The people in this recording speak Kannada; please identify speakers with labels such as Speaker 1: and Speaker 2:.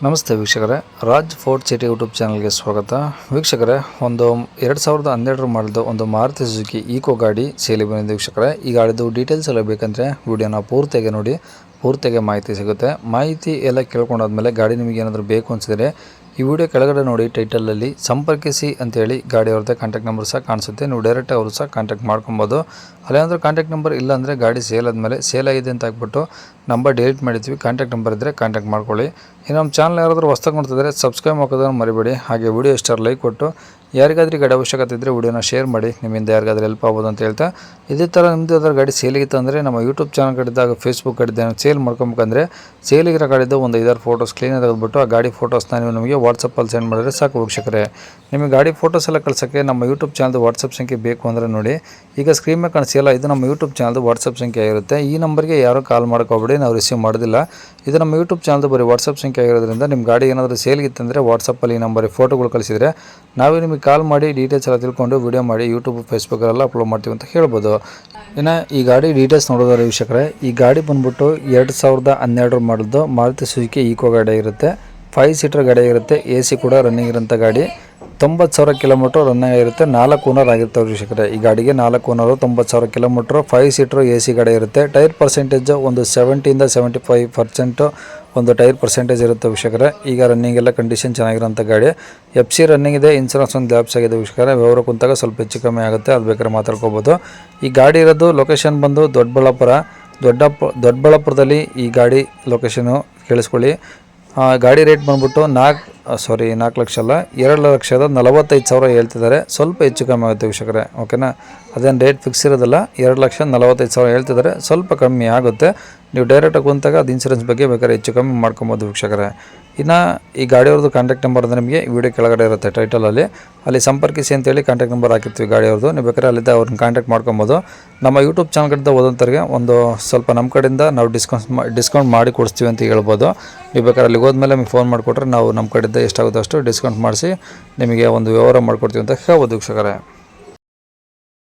Speaker 1: ನಮಸ್ತೆ ವೀಕ್ಷಕರೇ, ರಾಜ್ ಫೋರ್ಟ್ ಸಿಟಿ ಯೂಟ್ಯೂಬ್ ಚಾನಲ್ಗೆ ಸ್ವಾಗತ. ವೀಕ್ಷಕರೇ, ಒಂದು 2012 ಮಾಡಲ್ದು ಒಂದು ಮಾರುತಿ ಸುಜುಕಿ ಈಕೋ ಗಾಡಿ ಸೇಲಿ ಬಂದಿದೆ ವೀಕ್ಷಕರೇ. ಈ ಗಾಡಿದು ಡೀಟೇಲ್ಸ್ ಎಲ್ಲ ಬೇಕಂದರೆ ವಿಡಿಯೋನ ಪೂರ್ತಿಯಾಗಿ ನೋಡಿ, ಪೂರ್ತಿಯಾಗಿ ಮಾಹಿತಿ ಸಿಗುತ್ತೆ. ಮಾಹಿತಿ ಎಲ್ಲ ಕೇಳ್ಕೊಂಡಾದ್ಮೇಲೆ ಗಾಡಿ ನಿಮಗೆ ಏನಾದರೂ ಬೇಕು ಅನಿಸಿದರೆ ಈ ವಿಡಿಯೋ ಕೆಳಗಡೆ ನೋಡಿ ಟೈಟಲಲ್ಲಿ ಸಂಪರ್ಕಿಸಿ ಅಂತೇಳಿ ಗಾಡಿ ಅವ್ರದ್ದೇ ಕಾಂಟ್ಯಾಕ್ಟ್ ನಂಬರ್ ಸಹ ಕಾಣಿಸುತ್ತೆ. ನೀವು ಡೈರೆಕ್ಟ್ ಅವರು ಸಹ ಕಾಂಟ್ಯಾಕ್ಟ್ ಮಾಡ್ಕೊಬೋದು. ಅಲ್ಲೇನಾದರೂ ಕಾಂಟ್ಯಾಕ್ಟ್ ನಂಬರ್ ಇಲ್ಲ ಅಂದರೆ ಗಾಡಿ ಸೇಲ್ ಆದಮೇಲೆ ಸೇಲ್ ಆಗಿದೆ ಅಂತ ಹಾಕ್ಬಿಟ್ಟು ನಂಬರ್ ಡಿಲೀಟ್ ಮಾಡಿದ್ವಿ. ಕಾಂಟ್ಯಾಕ್ಟ್ ನಂಬರ್ ಇದ್ದರೆ ಕಾಂಟ್ಯಾಕ್ಟ್ ಮಾಡ್ಕೊಳ್ಳಿ. ಇನ್ನು ನಮ್ಮ ಚಾನಲ್ ಯಾರಾದರೂ ಹೊಸ್ದಾಗಿ ನೋಡ್ತಿದ್ರೆ ಸಬ್ಸ್ಕ್ರೈಬ್ ಮಾಡೋದನ್ನು ಮರಿಬೇಡಿ. ಹಾಗೆ ವಿಡಿಯೋ ಇಷ್ಟಾರು ಲೈಕ್ ಕೊಟ್ಟು ಯಾರಿಗಾದ್ರೂ ಗಾಡಿ ಅವಶ್ಯಕತೆ ಇದ್ದರೆ ವಿಡಿಯೋನ ಶೇರ್ ಮಾಡಿ, ನಿಮ್ಮಿಂದ ಯಾರಿಗಾದ್ರೂ ಹೆಲ್ಪ್ ಆಗ್ಬೋದು ಅಂತ ಹೇಳ್ತಾ, ಇದೇ ಥರ ನಿಮ್ಮದು ಯಾವ್ದಾದ್ರು ಗಾಡಿ ಸೇಲಿಗಿತ್ತು ಅಂದರೆ ನಮ್ಮ ಯೂಟ್ಯೂಬ್ ಚಾನಲ್ ಕಡೆದಾಗ ಫೇಸ್ಬುಕ್ ಕಡೆದ ಸೇಲ್ ಮಾಡ್ಕೊಬೇಕಂದ್ರೆ ಸೇಲಿಗಿರೋ ಗಾಡಿದ್ದು ಒಂದು 5-6 ಫೋಟೋಸ್ ಕ್ಲೀನಾಗಿ ತೆಗೆದುಬಿಟ್ಟು ಆ ಗಾಡಿ ಫೋಟೋಸ್ನ ನೀವು ನಮಗೆ ವಾಟ್ಸಪ್ಪಲ್ಲಿ ಸೆಂಡ್ ಮಾಡಿದ್ರೆ ಸಾಕು ವೀಕ್ಷಕರೇ. ನಿಮಗೆ ಗಾಡಿ ಫೋಟೋಸ್ ಎಲ್ಲ ಕಳ್ಸೋಕ್ಕೆ ನಮ್ಮ ಯೂಟ್ಯೂಬ್ ಚಾನಲ್ದು ವಾಟ್ಸಪ್ ಸಂಖ್ಯೆ ಬೇಕು ಅಂದರೆ ನೋಡಿ, ಈಗ ಸ್ಕ್ರೀನ್ ಮೇಲೆ ಕಾಣಿಸಿಲ್ಲ, ಇದು ನಮ್ಮ ಯೂಟ್ಯೂಬ್ ಚಾನಲ್ದು ವಾಟ್ಸಪ್ ಸಂಖ್ಯೆ ಆಗಿರುತ್ತೆ. ಈ ನಂಬರ್ಗೆ ಯಾರೂ ಕಾಲ್ ಮಾಡ್ಕೋಬೇಡಿ, ನಾವು ರಿಸೀವ್ ಮಾಡೋದಿಲ್ಲ. ಇದು ನಮ್ಮ ಯೂಟ್ಯೂಬ್ ಚಾನಲ್ದು ಬರೀ ವಾಟ್ಸಪ್ ಸಂಖ್ಯೆ ಆಗಿರೋದ್ರಿಂದ ನಿಮ್ಮ ಗಾಡಿ ಏನಾದರೂ ಸೇಲ್ಗಿತ್ತಂದರೆ ವಾಟ್ಸಪ್ಪಲ್ಲಿ ಈ ನಂಬರಿಗೆ ಫೋಟೋಗಳು ಕಳಿಸಿದರೆ ನಾವೇ ನಿಮಗೆ ಕಾಲ್ ಮಾಡಿ ಡೀಟೇಲ್ಸ್ ಎಲ್ಲ ತಿಳ್ಕೊಂಡು ವಿಡಿಯೋ ಮಾಡಿ ಯೂಟ್ಯೂಬ್ ಫೇಸ್ಬುಕ್ಕಲ್ಲೆಲ್ಲ ಅಪ್ಲೋಡ್ ಮಾಡ್ತೀವಿ ಅಂತ ಹೇಳ್ಬೋದು. ಇನ್ನು ಈ ಗಾಡಿ ಡೀಟೇಲ್ಸ್ ನೋಡೋದಾದ್ರೆ ವೀಕ್ಷಕರೇ, ಈ ಗಾಡಿ ಬಂದ್ಬಿಟ್ಟು 2012 ಮಾಡಲ್ದು ಮಾರುತಿ ಸುಜುಕಿ ಈಕೋ ಗಾಡಿ ಇರುತ್ತೆ. 5 ಸೀಟರ್ ಗಾಡಿ ಇರುತ್ತೆ. AC ಕೂಡ ರನ್ನಿಂಗ್ ಇರೋಂಥ ಗಾಡಿ. 90,000 ಕಿಲೋಮೀಟ್ರ್ ರನ್ನಿಂಗ್ ಆಗಿರುತ್ತೆ. 4 ಓನರ್ ಆಗಿರ್ತಾವೆ ವೀಕ್ಷಕರೇ. ಈ ಗಾಡಿಗೆ 4 ಓನರು, 90,000 ಕಿಲೋಮೀಟ್ರು, 5 ಸೀಟ್ರು AC ಗಾಡಿ ಇರುತ್ತೆ. ಟೈರ್ ಪರ್ಸೆಂಟೇಜ್ ಒಂದು 70-75% ಒಂದು ಟೈರ್ ಪರ್ಸೆಂಟೇಜ್ ಇರುತ್ತೆ ವೀಕ್ಷಕರೇ. ಈಗ ರನ್ನಿಂಗ್ ಎಲ್ಲ ಕಂಡೀಷನ್ ಚೆನ್ನಾಗಿರೋಂಥ ಗಾಡಿ. FC ರನ್ನಿಂಗ್ ಇದೆ. ಇನ್ಸೂರೆನ್ಸ್ ಒಂದು ಲ್ಯಾಪ್ಸ್ ಆಗಿದೆ ವೀಕ್ಷಕರೇ. ವ್ಯವಹಾರ ಕುಂತಾಗ ಸ್ವಲ್ಪ ಹೆಚ್ಚು ಕಮ್ಮಿ ಆಗುತ್ತೆ, ಅದು ಬೇಕಾದ್ರೆ ಮಾತಾಡ್ಕೋಬೋದು. ಈ ಗಾಡಿ ಇರೋದು ಲೊಕೇಶನ್ ಬಂದು ದೊಡ್ಡಬಳ್ಳಾಪುರದಲ್ಲಿ ಈ ಗಾಡಿ ಲೊಕೇಶನು ಕೇಳಿಸ್ಕೊಳ್ಳಿ. ಗಾಡಿ ರೇಟ್ ಬಂದ್ಬಿಟ್ಟು 4 ಲಕ್ಷ ಅಲ್ಲ, 2,45,000 ಹೇಳ್ತಿದ್ದಾರೆ. ಸ್ವಲ್ಪ ಹೆಚ್ಚು ಕಮ್ಮಿ ಆಗುತ್ತೆ ವೀಕ್ಷಕರೇ, ಓಕೆನಾ. ಅದೇನು ರೇಟ್ ಫಿಕ್ಸ್ ಇರೋದಿಲ್ಲ. 2,45,000 ಹೇಳ್ತಿದ್ದಾರೆ, ಸ್ವಲ್ಪ ಕಮ್ಮಿ ಆಗುತ್ತೆ. ನೀವು ಡೈರೆಕ್ಟಾಗಿ ಕುಂತಾಗ ಅದು ಇನ್ಸೂರೆನ್ಸ್ ಬಗ್ಗೆ ಬೇಕಾದ್ರೆ ಹೆಚ್ಚು ಕಮ್ಮಿ ಮಾಡ್ಕೊಬೋದು ವೀಕ್ಷಕರೇ. ಇನ್ನು ಈ ಗಾಡಿಯವ್ರದ್ದು ಕಾಂಟ್ಯಾಕ್ಟ್ ನಂಬರ್ ಅಂದರೆ ನಿಮಗೆ ವಿಡಿಯೋ ಕೆಳಗಡೆ ಇರುತ್ತೆ ಟೈಟಲಲ್ಲಿ, ಅಲ್ಲಿ ಸಂಪರ್ಕಿಸಿ ಅಂತೇಳಿ ಕಾಂಟ್ಯಾಕ್ಟ್ ನಂಬರ್ ಹಾಕಿರ್ತೀವಿ ಗಾಡಿಯವ್ರದ್ದು. ನೀವು ಬೇಕಾದ್ರೆ ಅಲ್ಲಿದ್ದ ಅವ್ರನ್ನ ಕಾಂಟ್ಯಾಕ್ಟ್ ಮಾಡ್ಕೊಬೋದು. ನಮ್ಮ ಯೂಟ್ಯೂಬ್ ಚಾನಲ್ ಕಡೆಯಿಂದ ಹೋದಂಥವ್ರಿಗೆ ಒಂದು ಸ್ವಲ್ಪ ನಮ್ಮ ಕಡೆಯಿಂದ ನಾವು ಡಿಸ್ಕೌಂಟ್ ಮಾಡಿ ಕೊಡಿಸ್ತೀವಿ ಅಂತ ಹೇಳ್ಬೋದು. ನೀವು ಬೇಕಾದ್ರೆ ಅಲ್ಲಿಗೆ ಹೋದ್ಮೇಲೆ ನಮಗೆ ಫೋನ್ ಮಾಡಿಕೊಟ್ರೆ ನಾವು ನಮ್ಮ ಕಡೆಯಿಂದ ಎಷ್ಟಾಗುತ್ತೋ ಅಷ್ಟು ಡಿಸ್ಕೌಂಟ್ ಮಾಡಿಸಿ ನಿಮಗೆ ಒಂದು ವ್ಯವಹಾರ ಮಾಡಿಕೊಡ್ತೀವಿ ಅಂತ ಹೇಳ್ಬೋದು ವೀಕ್ಷಕರೇ.